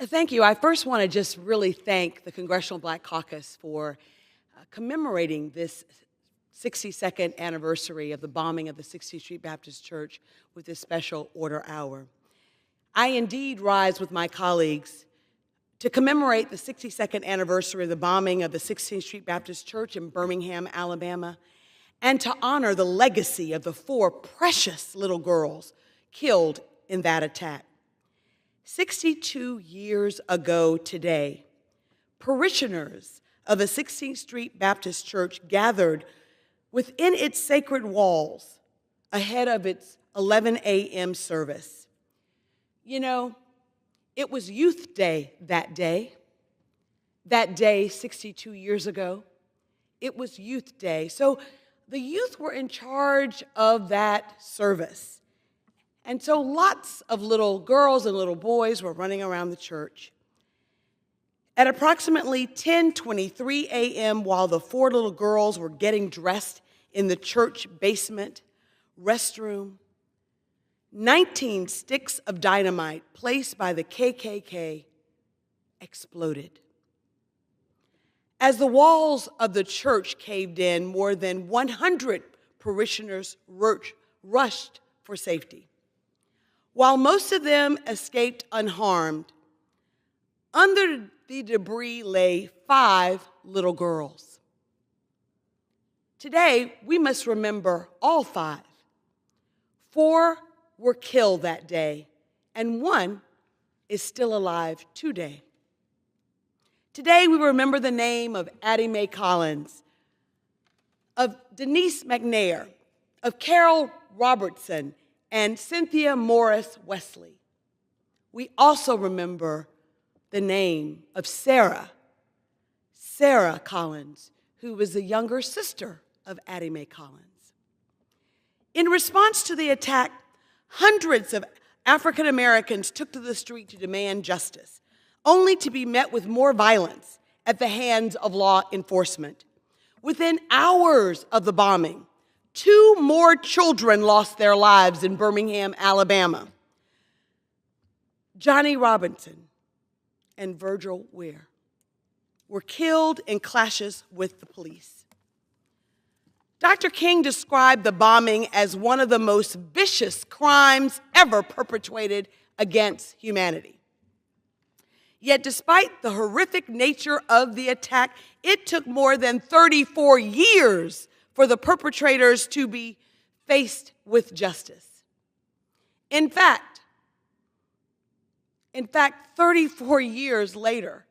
Thank you. I first want to just really thank the Congressional Black Caucus for commemorating this 62nd anniversary of the bombing of the 60th Street Baptist Church with this special order hour. I indeed rise with my colleagues to commemorate the 62nd anniversary of the bombing of the 16th Street Baptist Church in Birmingham, Alabama, and to honor the legacy of the 4 precious little girls killed in that attack. 62 years ago today, parishioners of the 16th Street Baptist Church gathered within its sacred walls ahead of its 11 a.m. service. You know, it was Youth Day that day. That day, 62 years ago, it was Youth Day. So the youth were in charge of that service. And so lots of little girls and little boys were running around the church. At approximately 10:23 a.m., while the 4 little girls were getting dressed in the church basement restroom, 19 sticks of dynamite placed by the KKK exploded. As the walls of the church caved in, more than 100 parishioners rushed for safety. While most of them escaped unharmed, under the debris lay 5 little girls. Today, we must remember all 5. 4 were killed that day, and 1 is still alive today. Today, we remember the name of Addie Mae Collins, of Denise McNair, of Carol Robertson, and Cynthia Morris Wesley. We also remember the name of Sarah Collins, who was the younger sister of Addie Mae Collins. In response to the attack, hundreds of African Americans took to the street to demand justice, only to be met with more violence at the hands of law enforcement. Within hours of the bombing, 2 more children lost their lives in Birmingham, Alabama. Johnny Robinson and Virgil Ware were killed in clashes with the police. Dr. King described the bombing as one of the most vicious crimes ever perpetrated against humanity. Yet despite the horrific nature of the attack, it took more than 34 years for the perpetrators to be faced with justice. In fact, 34 years later,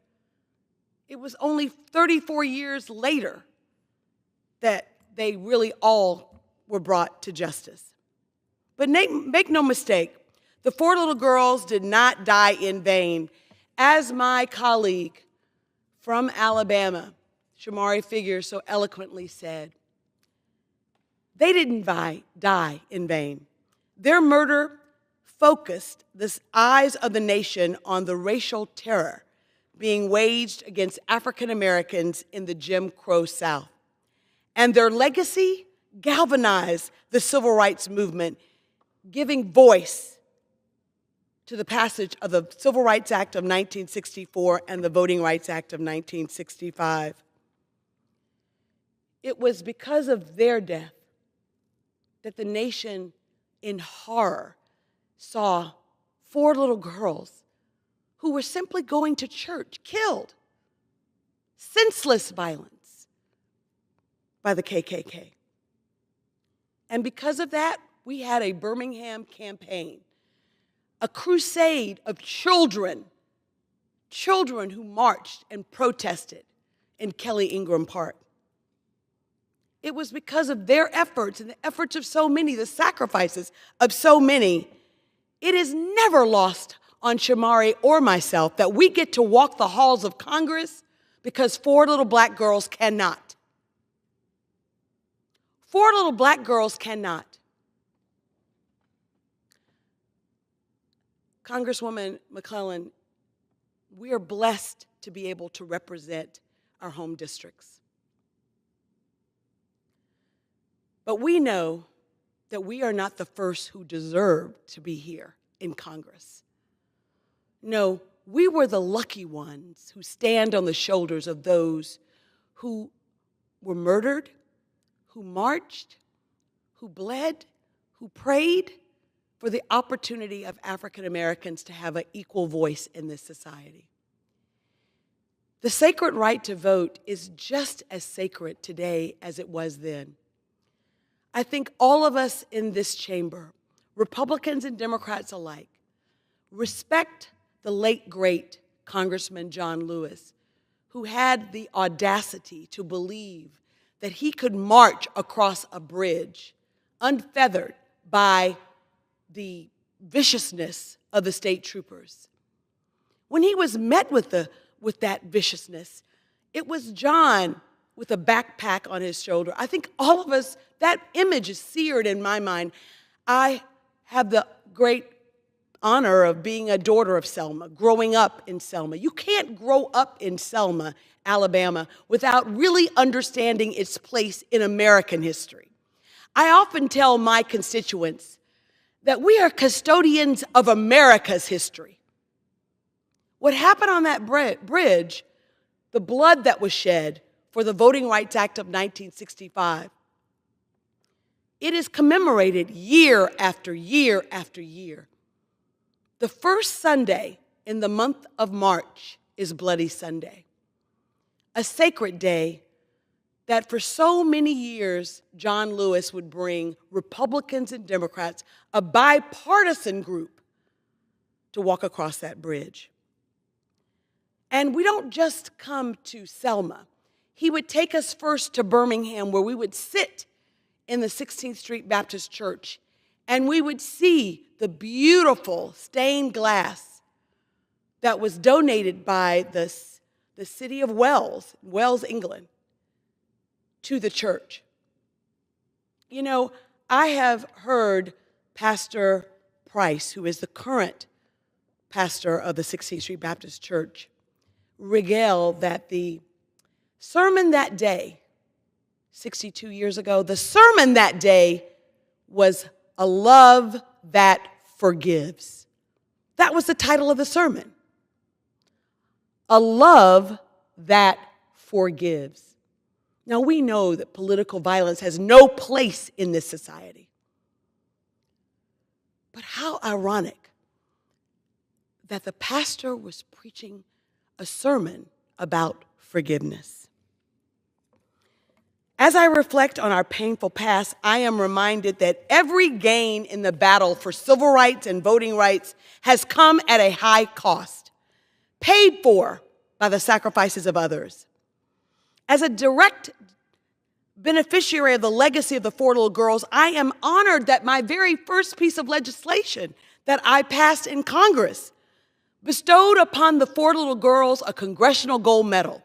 it was only 34 years later that they really all were brought to justice. But make no mistake, the 4 little girls did not die in vain. As my colleague from Alabama, Shamari Figure, so eloquently said, they didn't die in vain. Their murder focused the eyes of the nation on the racial terror being waged against African Americans in the Jim Crow South. And their legacy galvanized the civil rights movement, giving voice to the passage of the Civil Rights Act of 1964 and the Voting Rights Act of 1965. It was because of their death that the nation, in horror, saw 4 little girls who were simply going to church killed. Senseless violence by the KKK. And because of that, we had a Birmingham campaign, a crusade of children who marched and protested in Kelly Ingram Park. It was because of their efforts and the efforts of so many, the sacrifices of so many. It is never lost on Shamari or myself that we get to walk the halls of Congress because 4 little black girls cannot. 4 little black girls cannot. Congresswoman McClellan, we are blessed to be able to represent our home districts. But we know that we are not the first who deserve to be here in Congress. No, we were the lucky ones who stand on the shoulders of those who were murdered, who marched, who bled, who prayed for the opportunity of African Americans to have an equal voice in this society. The sacred right to vote is just as sacred today as it was then. I think all of us in this chamber, Republicans and Democrats alike, respect the late, great Congressman John Lewis, who had the audacity to believe that he could march across a bridge unfeathered by the viciousness of the state troopers. When he was met with that viciousness, it was John with a backpack on his shoulder. I think all of us, that image is seared in my mind. I have the great honor of being a daughter of Selma, growing up in Selma. You can't grow up in Selma, Alabama, without really understanding its place in American history. I often tell my constituents that we are custodians of America's history. What happened on that bridge, the blood that was shed for the Voting Rights Act of 1965, it is commemorated year after year after year. The first Sunday in the month of March is Bloody Sunday, a sacred day that for so many years John Lewis would bring Republicans and Democrats, a bipartisan group, to walk across that bridge. And we don't just come to Selma. He would take us first to Birmingham, where we would sit in the 16th Street Baptist Church, and we would see the beautiful stained glass that was donated by the city of Wells, England, to the church. You know, I have heard Pastor Price, who is the current pastor of the 16th Street Baptist Church, regale that the sermon that day, 62 years ago, the sermon that day was "A Love That Forgives." That was the title of the sermon. A love that forgives. Now, we know that political violence has no place in this society. But how ironic that the pastor was preaching a sermon about forgiveness. As I reflect on our painful past, I am reminded that every gain in the battle for civil rights and voting rights has come at a high cost, paid for by the sacrifices of others. As a direct beneficiary of the legacy of the four little girls, I am honored that my very first piece of legislation that I passed in Congress bestowed upon the four little girls a Congressional Gold Medal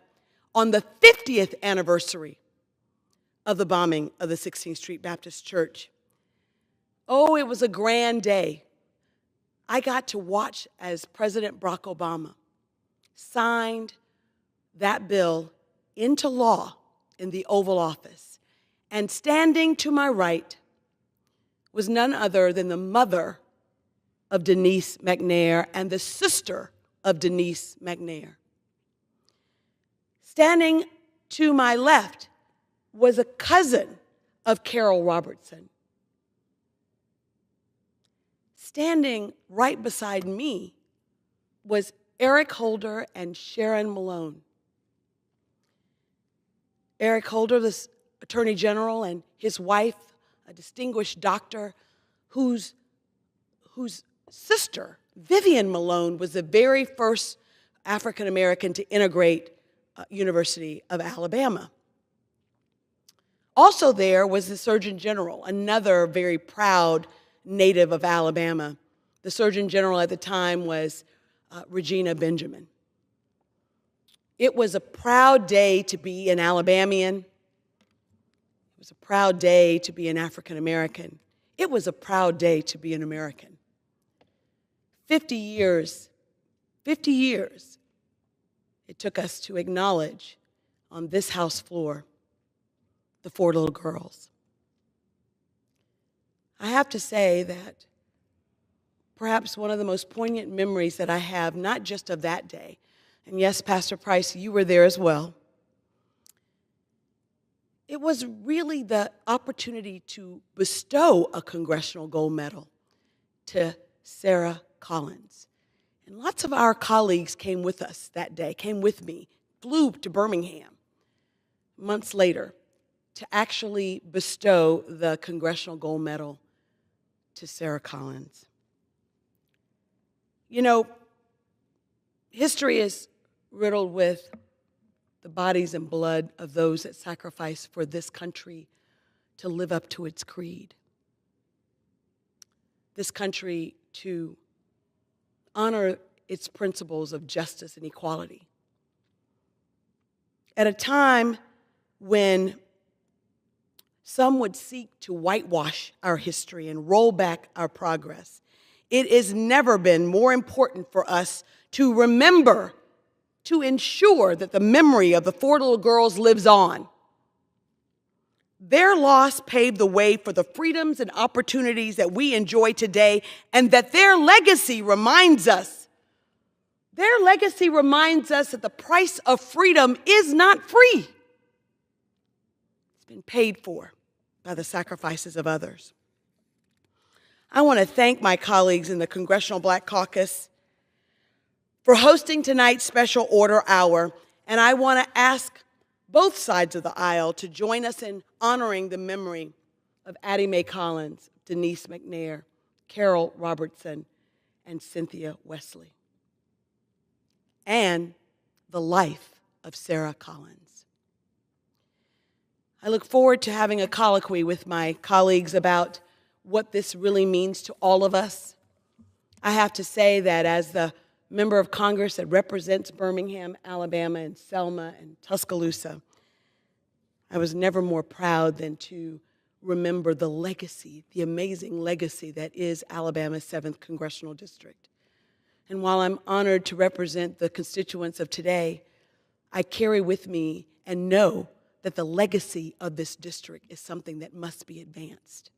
on the 50th anniversary of the bombing of the 16th Street Baptist Church. Oh, it was a grand day. I got to watch as President Barack Obama signed that bill into law in the Oval Office. And standing to my right was none other than the mother of Denise McNair and the sister of Denise McNair. Standing to my left was a cousin of Carol Robertson. Standing right beside me was Eric Holder and Sharon Malone. Eric Holder, the Attorney General, and his wife, a distinguished doctor, whose sister, Vivian Malone, was the very first African American to integrate University of Alabama. Also there was the Surgeon General, another very proud native of Alabama. The Surgeon General at the time was Regina Benjamin. It was a proud day to be an Alabamian. It was a proud day to be an African American. It was a proud day to be an American. 50 years it took us to acknowledge on this House floor the four little girls. I have to say that perhaps one of the most poignant memories that I have, not just of that day, and yes, Pastor Price, you were there as well. It was really the opportunity to bestow a Congressional Gold Medal to Sarah Collins. And lots of our colleagues came with us that day, came with me, flew to Birmingham months later to actually bestow the Congressional Gold Medal to Sarah Collins. You know, history is riddled with the bodies and blood of those that sacrificed for this country to live up to its creed. This country to honor its principles of justice and equality. At a time when some would seek to whitewash our history and roll back our progress, it has never been more important for us to remember, to ensure that the memory of the 4 little girls lives on. Their loss paved the way for the freedoms and opportunities that we enjoy today, and that their legacy reminds us that the price of freedom is not free. It's been paid for by the sacrifices of others. I want to thank my colleagues in the Congressional Black Caucus for hosting tonight's special order hour, and I want to ask both sides of the aisle to join us in honoring the memory of Addie Mae Collins, Denise McNair, Carol Robertson, and Cynthia Wesley, and the life of Sarah Collins. I look forward to having a colloquy with my colleagues about what this really means to all of us. I have to say that as the member of Congress that represents Birmingham, Alabama, and Selma and Tuscaloosa, I was never more proud than to remember the legacy, the amazing legacy that is Alabama's 7th Congressional District. And while I'm honored to represent the constituents of today, I carry with me and know that the legacy of this district is something that must be advanced.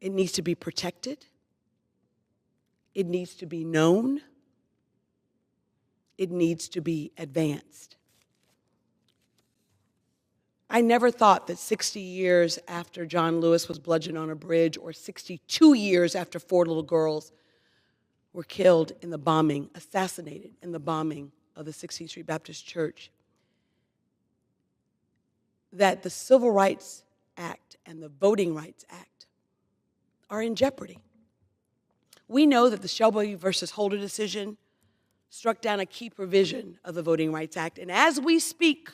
It needs to be protected. It needs to be known. It needs to be advanced. I never thought that 60 years after John Lewis was bludgeoned on a bridge, or 62 years after 4 little girls were killed in the bombing, assassinated in the bombing of the 16th Street Baptist Church, that the Civil Rights Act and the Voting Rights Act are in jeopardy. We know that the Shelby versus Holder decision struck down a key provision of the Voting Rights Act, and as we speak,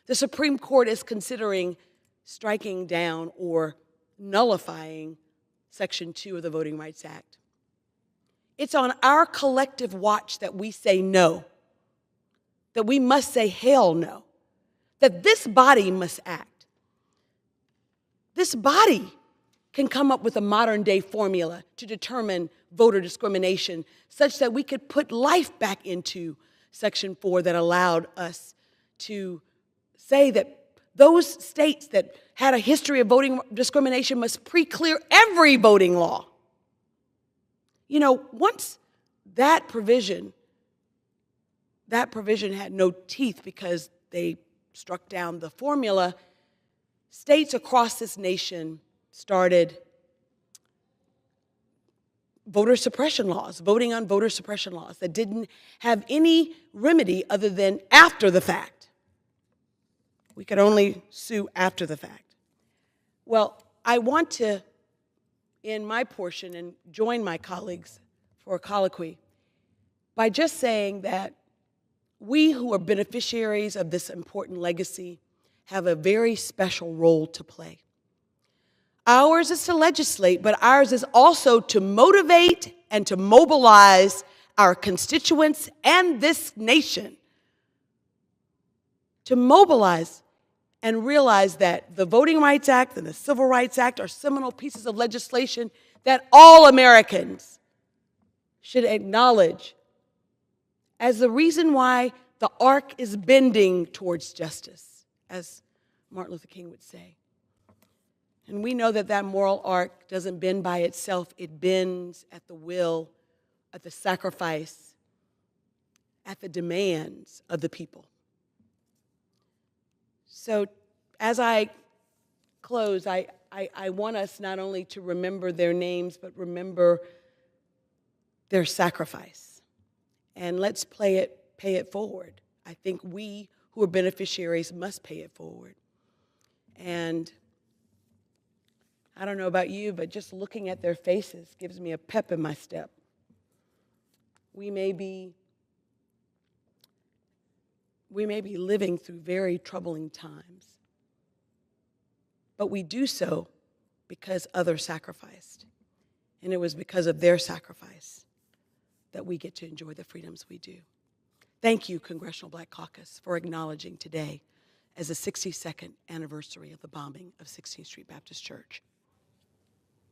the Supreme Court is considering striking down or nullifying Section 2 of the Voting Rights Act. It's on our collective watch that we say no, that we must say hell no, that this body must act. This body can come up with a modern-day formula to determine voter discrimination such that we could put life back into Section 4 that allowed us to say that those states that had a history of voting discrimination must pre-clear every voting law. You know, once that provision had no teeth because they struck down the formula, states across this nation started voter suppression laws, voting on voter suppression laws that didn't have any remedy other than after the fact. We could only sue after the fact. Well, I want to end my portion and join my colleagues for a colloquy by just saying that we who are beneficiaries of this important legacy have a very special role to play. Ours is to legislate, but ours is also to motivate and to mobilize our constituents and this nation, to mobilize and realize that the Voting Rights Act and the Civil Rights Act are seminal pieces of legislation that all Americans should acknowledge as the reason why the arc is bending towards justice, as Martin Luther King would say. And we know that that moral arc doesn't bend by itself. It bends at the will, at the sacrifice, at the demands of the people. So as I close, I want us not only to remember their names, but remember their sacrifice. And let's pay it forward. I think we who are beneficiaries must pay it forward. And I don't know about you, but just looking at their faces gives me a pep in my step. We may be living through very troubling times, but we do so because others sacrificed. And it was because of their sacrifice that we get to enjoy the freedoms we do. Thank you, Congressional Black Caucus, for acknowledging today as the 62nd anniversary of the bombing of 16th Street Baptist Church.